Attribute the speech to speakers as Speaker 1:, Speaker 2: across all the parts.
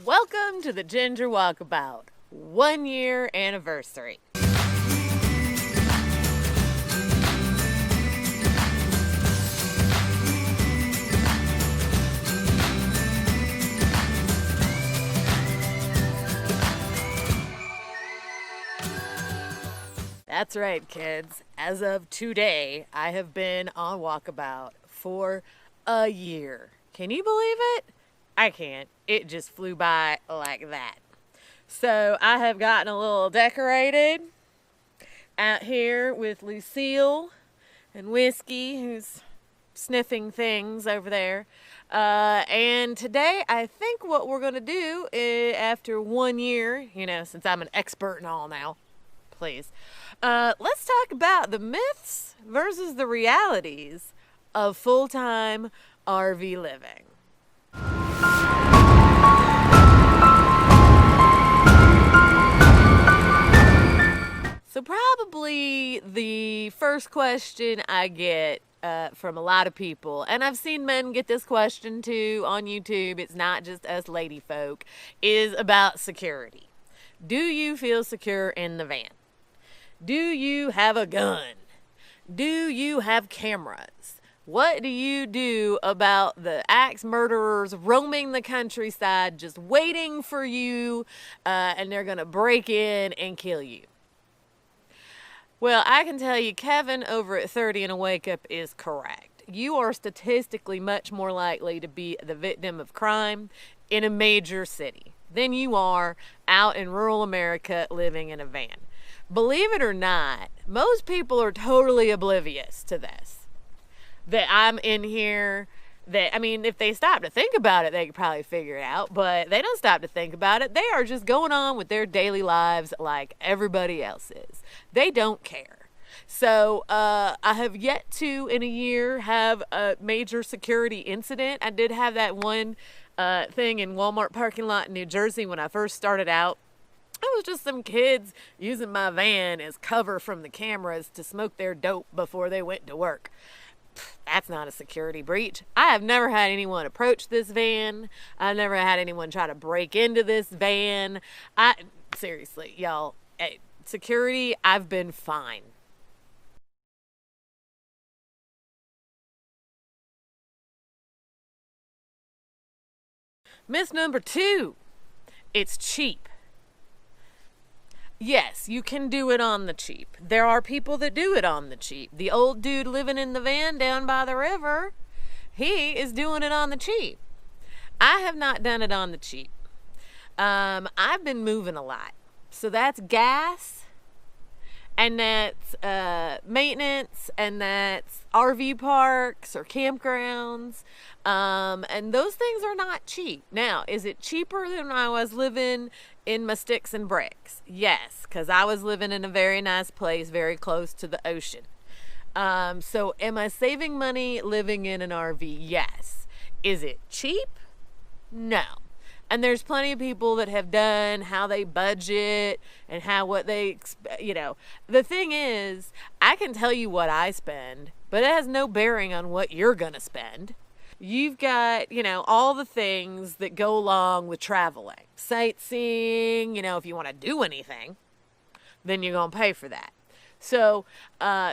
Speaker 1: Welcome to the Ginger Walkabout 1 year anniversary. That's right, kids. As of today, I have been on Walkabout for a year. Can you believe it? I can't. It just flew by like that. So I have gotten a little decorated out here with Lucille and Whiskey, who's sniffing things over there. And today I think what we're going to do is, after 1 year, since I'm an expert and all now, please, let's talk about the myths versus the realities of full-time RV living. So probably the first question I get from a lot of people, and I've seen men get this question too on YouTube, it's not just us lady folk, is about security. Do you feel secure in the van? Do you have a gun? Do you have cameras? What do you do about the axe murderers roaming the countryside just waiting for you, and they're going to break in and kill you? Well, I can tell you, Kevin over at 30 and a Wake Up is correct. You are statistically much more likely to be the victim of crime in a major city than you are out in rural America living in a van. Believe it or not, most people are totally oblivious to this. That I'm in here, if they stop to think about it, they could probably figure it out, but they don't stop to think about it. They are just going on with their daily lives like everybody else is. They don't care. So I have yet to, in a year, have a major security incident. I did have that one thing in Walmart parking lot in New Jersey when I first started out. It was just some kids using my van as cover from the cameras to smoke their dope before they went to work. That's not a security breach. I have never had anyone approach this van. I've never had anyone try to break into this van. Seriously, y'all, security, I've been fine. Myth number 2, it's cheap. Yes, you can do it on the cheap. There are people that do it on the cheap. The old dude living in the van down by the river, he is doing it on the cheap. I have not done it on the cheap. I've been moving a lot. So that's gas, and that's maintenance, and that's RV parks or campgrounds. And those things are not cheap. Now, is it cheaper than when I was living in my sticks and bricks? Yes, because I was living in a very nice place very close to the ocean. So am I saving money living in an RV? Yes. Is it cheap? No. And there's plenty of people that have done how they budget and what they, the thing is, I can tell you what I spend, but it has no bearing on what you're going to spend. You've got, all the things that go along with traveling. Sightseeing, if you want to do anything, then you're going to pay for that. So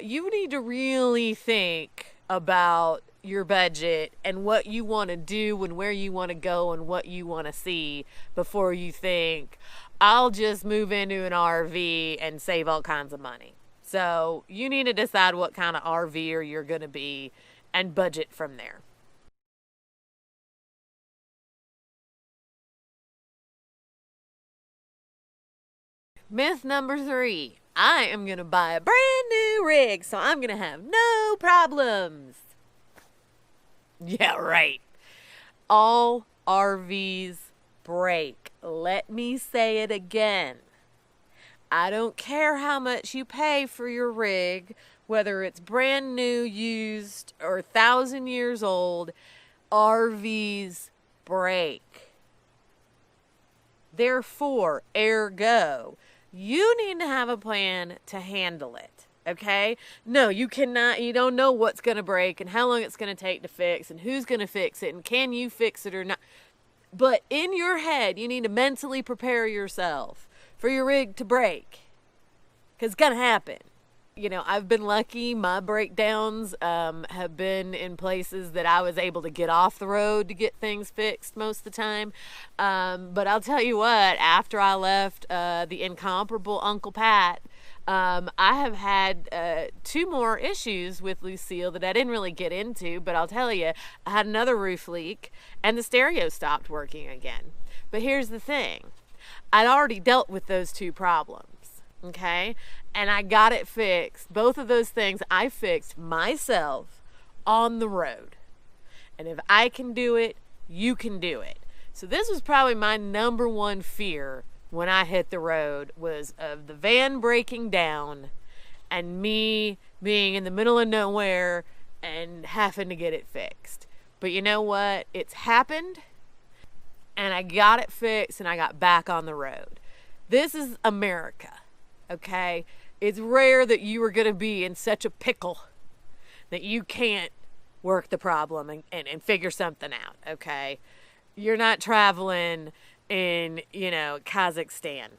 Speaker 1: you need to really think about your budget and what you want to do and where you want to go and what you want to see before you think, I'll just move into an RV and save all kinds of money. So you need to decide what kind of RVer you're going to be and budget from there. Myth number 3, I am going to buy a brand new rig, so I'm going to have no problems. Yeah, right. All RVs break. Let me say it again. I don't care how much you pay for your rig, whether it's brand new, used, or 1,000 years old, RVs break. Therefore, ergo, you need to have a plan to handle it, okay? No, you cannot, you don't know what's going to break and how long it's going to take to fix and who's going to fix it and can you fix it or not. But in your head, you need to mentally prepare yourself for your rig to break. Because it's going to happen. You know, I've been lucky. My breakdowns have been in places that I was able to get off the road to get things fixed most of the time. But I'll tell you what, after I left the incomparable Uncle Pat, I have had 2 more issues with Lucille that I didn't really get into, but I'll tell you, I had another roof leak and the stereo stopped working again. But here's the thing. I'd already dealt with those 2 problems, okay? And I got it fixed. Both of those things I fixed myself on the road. And if I can do it, you can do it. So this was probably my number 1 fear when I hit the road, was of the van breaking down and me being in the middle of nowhere and having to get it fixed. But you know what? It's happened, and I got it fixed, and I got back on the road. This is America, okay? It's rare that you are going to be in such a pickle that you can't work the problem and figure something out, okay? You're not traveling in, Kazakhstan,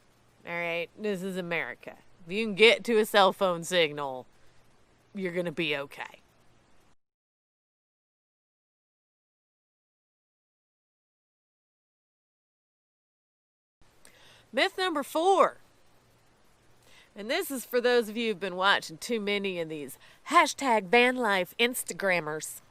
Speaker 1: all right? This is America. If you can get to a cell phone signal, you're going to be okay. Myth number 4. And this is for those of you who've been watching too many of these #vanlife Instagrammers.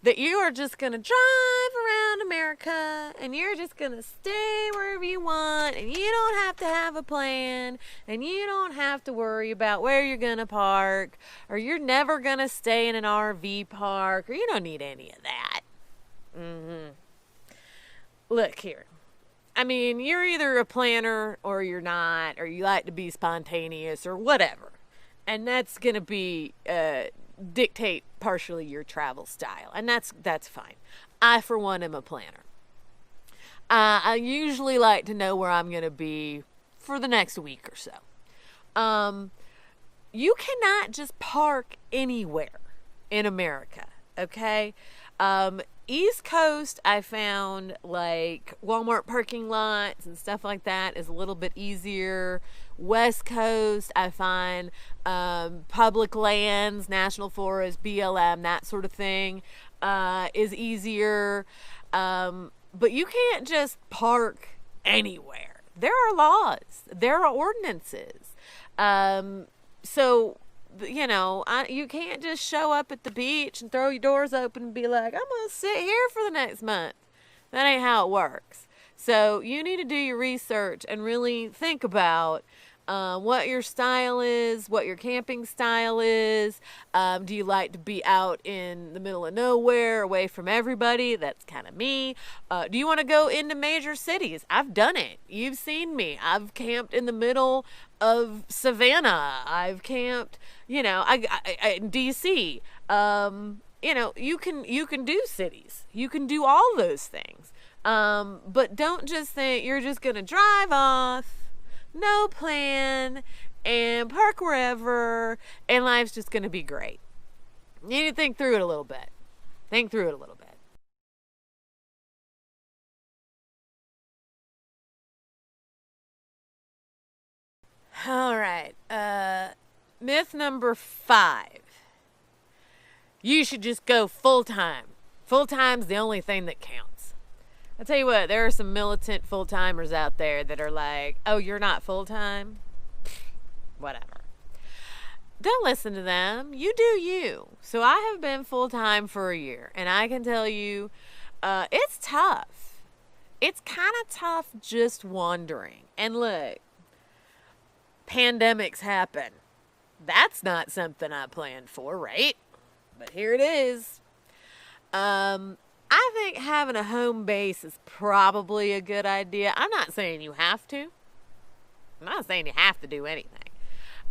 Speaker 1: That you are just going to drive around America and you're just going to stay wherever you want, and you don't have to have a plan, and you don't have to worry about where you're going to park, or you're never going to stay in an RV park, or you don't need any of that. Look here. I mean, you're either a planner or you're not, or you like to be spontaneous or whatever. And that's going to be dictate partially your travel style, and that's fine. I, for one, am a planner. I usually like to know where I'm going to be for the next week or so. You cannot just park anywhere in America, okay? East Coast, I found, like, Walmart parking lots and stuff like that is a little bit easier. West Coast, I find public lands, national forest, BLM, that sort of thing is easier. But you can't just park anywhere. There are laws. There are ordinances. So, you can't just show up at the beach and throw your doors open and be like, I'm going to sit here for the next month. That ain't how it works. So you need to do your research and really think about what your style is, what your camping style is. Do you like to be out in the middle of nowhere, away from everybody? That's kind of me. Do you want to go into major cities? I've done it. You've seen me. I've camped in the middle of Savannah. I've camped, in DC. You can do cities. You can do all those things. But don't just think you're just going to drive off, no plan, and park wherever, and life's just going to be great. You need to think through it a little bit. Think through it a little bit. All right. Myth number 5. You should just go full time. Full time's the only thing that counts. I tell you what, there are some militant full-timers out there that are like, oh, you're not full-time? Whatever. Don't listen to them. You do you. So I have been full-time for a year, and I can tell you, it's tough. It's kind of tough just wandering. And look, pandemics happen. That's not something I planned for, right? But here it is. I think having a home base is probably a good idea. I'm not saying you have to. I'm not saying you have to do anything.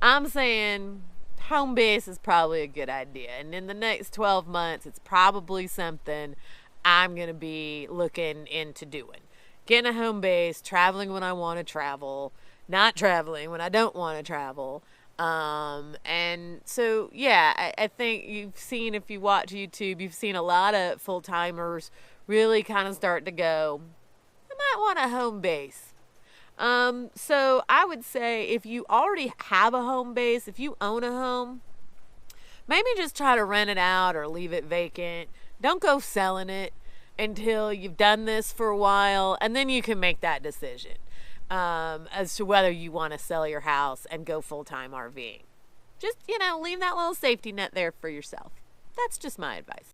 Speaker 1: I'm saying home base is probably a good idea. And in the next 12 months, it's probably something I'm going to be looking into doing. Getting a home base, traveling when I want to travel, not traveling when I don't want to travel. And so, yeah, I think you've seen, if you watch YouTube, you've seen a lot of full-timers really kind of start to go, I might want a home base. So I would say if you already have a home base, if you own a home, maybe just try to rent it out or leave it vacant. Don't go selling it until you've done this for a while, and then you can make that decision as to whether you want to sell your house and go full-time RVing. Just, leave that little safety net there for yourself. That's just my advice.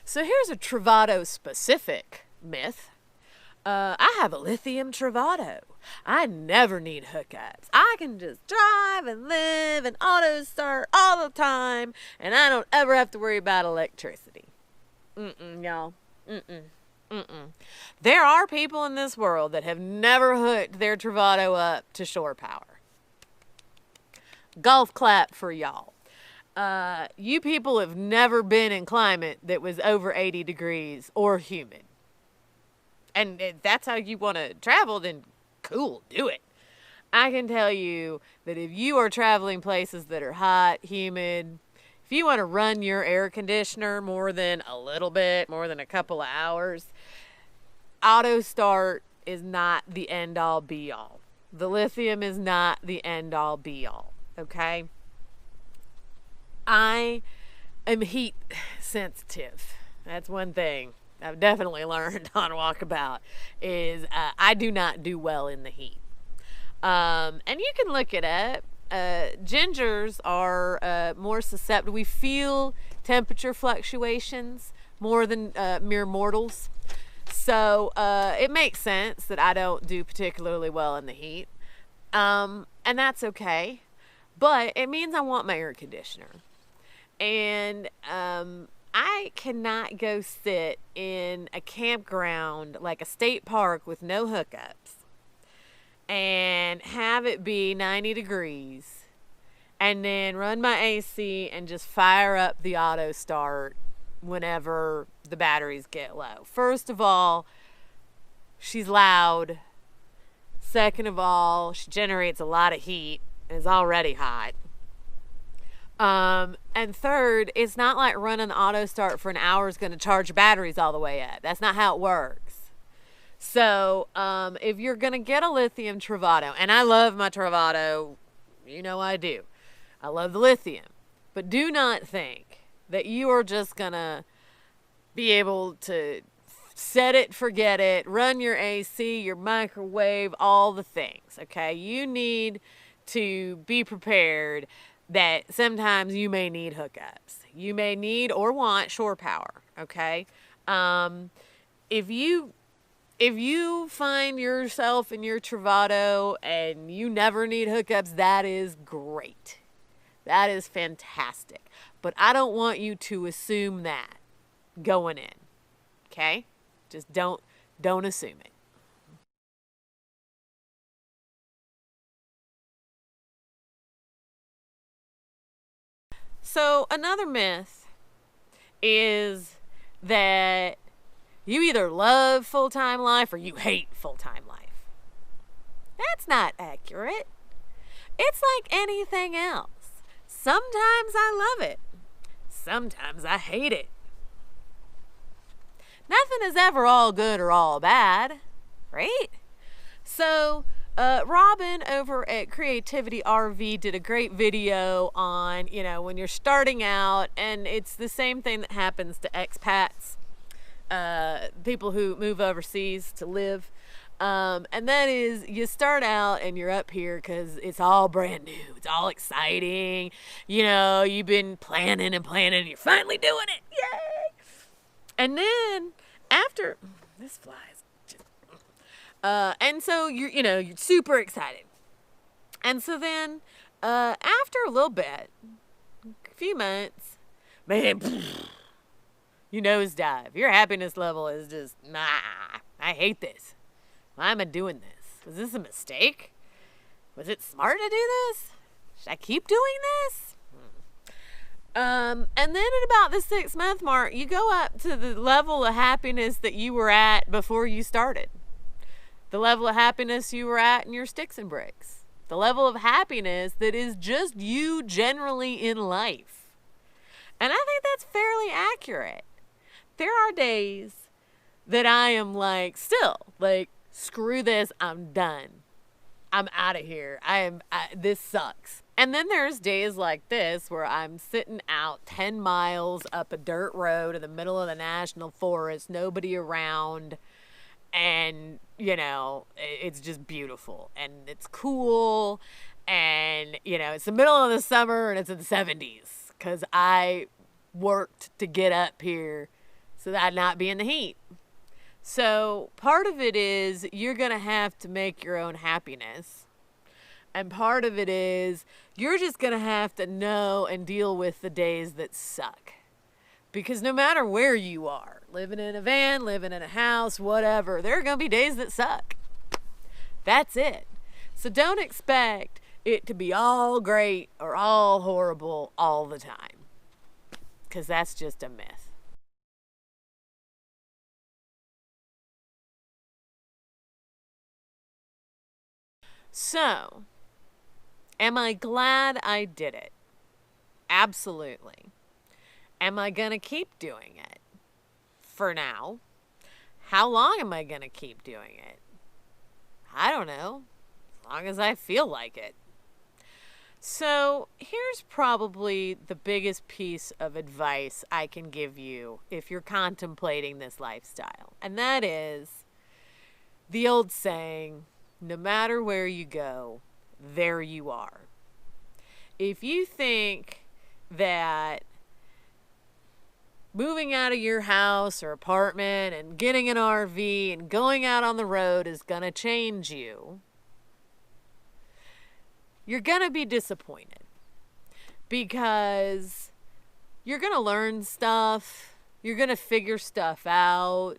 Speaker 1: So here's a Travato specific myth. I have a lithium Travato. I never need hookups. I can just drive and live and auto start all the time, and I don't ever have to worry about electricity. Y'all. There are people in this world that have never hooked their Travato up to shore power. Golf clap for y'all. You people have never been in climate that was over 80 degrees or humid. And if that's how you want to travel, then cool, do it. I can tell you that if you are traveling places that are hot, humid, if you want to run your air conditioner more than a little bit, more than a couple of hours, auto start is not the end all be all. The lithium is not the end all be all, okay? I am heat sensitive. That's one thing I've definitely learned on Walkabout is I do not do well in the heat. And you can look it up. Gingers are more susceptible. We feel temperature fluctuations more than mere mortals. So it makes sense that I don't do particularly well in the heat. And that's okay. But it means I want my air conditioner. And I cannot go sit in a campground like a state park with no hookups and have it be 90 degrees and then run my AC and just fire up the auto start whenever the batteries get low. First of all, she's loud. Second of all, she generates a lot of heat and is already hot. And third, it's not like running the auto start for an hour is going to charge your batteries all the way up. That's not how it works. So, if you're going to get a lithium Travato, and I love my Travato, I do. I love the lithium. But do not think that you are just going to be able to set it, forget it, run your AC, your microwave, all the things, okay? You need to be prepared that sometimes you may need hookups. You may need or want shore power, okay? If you find yourself in your Travato and you never need hookups, that is great. That is fantastic. But I don't want you to assume that going in, okay? Just don't assume it. So another myth is that you either love full-time life or you hate full-time life. That's not accurate. It's like anything else. Sometimes I love it. Sometimes I hate it. Nothing is ever all good or all bad, right? So Robin over at Creativity RV did a great video on, when you're starting out, and it's the same thing that happens to expats, people who move overseas to live. And that is, you start out and you're up here because it's all brand new. It's all exciting. You've been planning and you're finally doing it. Yay! And then after, this flies. And so you're super excited. And so then, after a little bit, a few months, man, you nosedive. Your happiness level is just, I hate this. Why am I doing this? Was this a mistake? Was it smart to do this? Should I keep doing this? And then at about the 6-month mark, you go up to the level of happiness that you were at before you started. The level of happiness you were at in your sticks and bricks. the level of happiness that is just you generally in life. And I think that's fairly accurate. There are days that I am like, still, like, screw this, I'm done. I'm out of here. This sucks. And then there's days like this where I'm sitting out 10 miles up a dirt road in the middle of the national forest, nobody around, and, you know, it's just beautiful and it's cool. And, you know, it's the middle of the summer and it's in the 70s because I worked to get up here so that I'd not be in the heat. So part of it is you're going to have to make your own happiness. And part of it is you're just going to have to know and deal with the days that suck. Because no matter where you are, living in a van, living in a house, whatever, there are going to be days that suck. That's it. So don't expect it to be all great or all horrible all the time. Because that's just a myth. So, am I glad I did it? Absolutely. Am I going to keep doing it? For now. How long am I going to keep doing it? I don't know. As long as I feel like it. So, here's probably the biggest piece of advice I can give you if you're contemplating this lifestyle. And that is the old saying, no matter where you go, there you are. If you think that moving out of your house or apartment and getting an RV and going out on the road is going to change you, you're going to be disappointed because you're going to learn stuff, you're going to figure stuff out,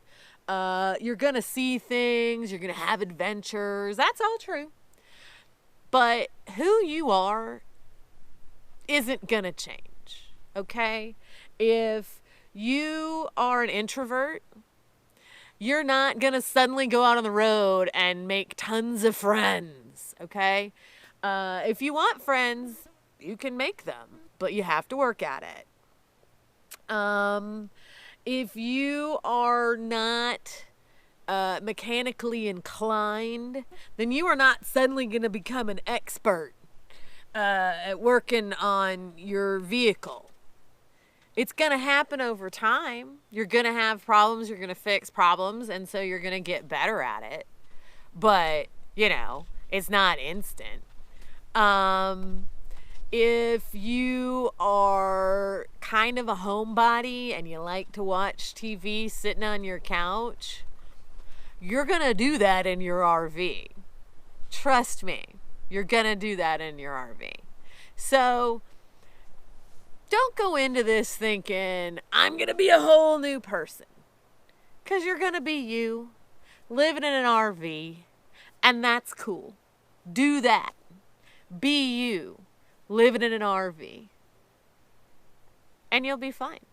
Speaker 1: you're going to see things, you're going to have adventures. That's all true. But who you are isn't going to change, okay? If you are an introvert, you're not going to suddenly go out on the road and make tons of friends, okay? If you want friends, you can make them, but you have to work at it. If you are not mechanically inclined, then you are not suddenly going to become an expert at working on your vehicle. It's going to happen over time. You're going to have problems. You're going to fix problems. And so you're going to get better at it. But, you know, it's not instant. If you are kind of a homebody and you like to watch TV sitting on your couch, you're going to do that in your RV. Trust me, you're going to do that in your RV. So don't go into this thinking, I'm going to be a whole new person. Because you're going to be you, living in an RV, and that's cool. Do that. Be you, living in an RV, and you'll be fine.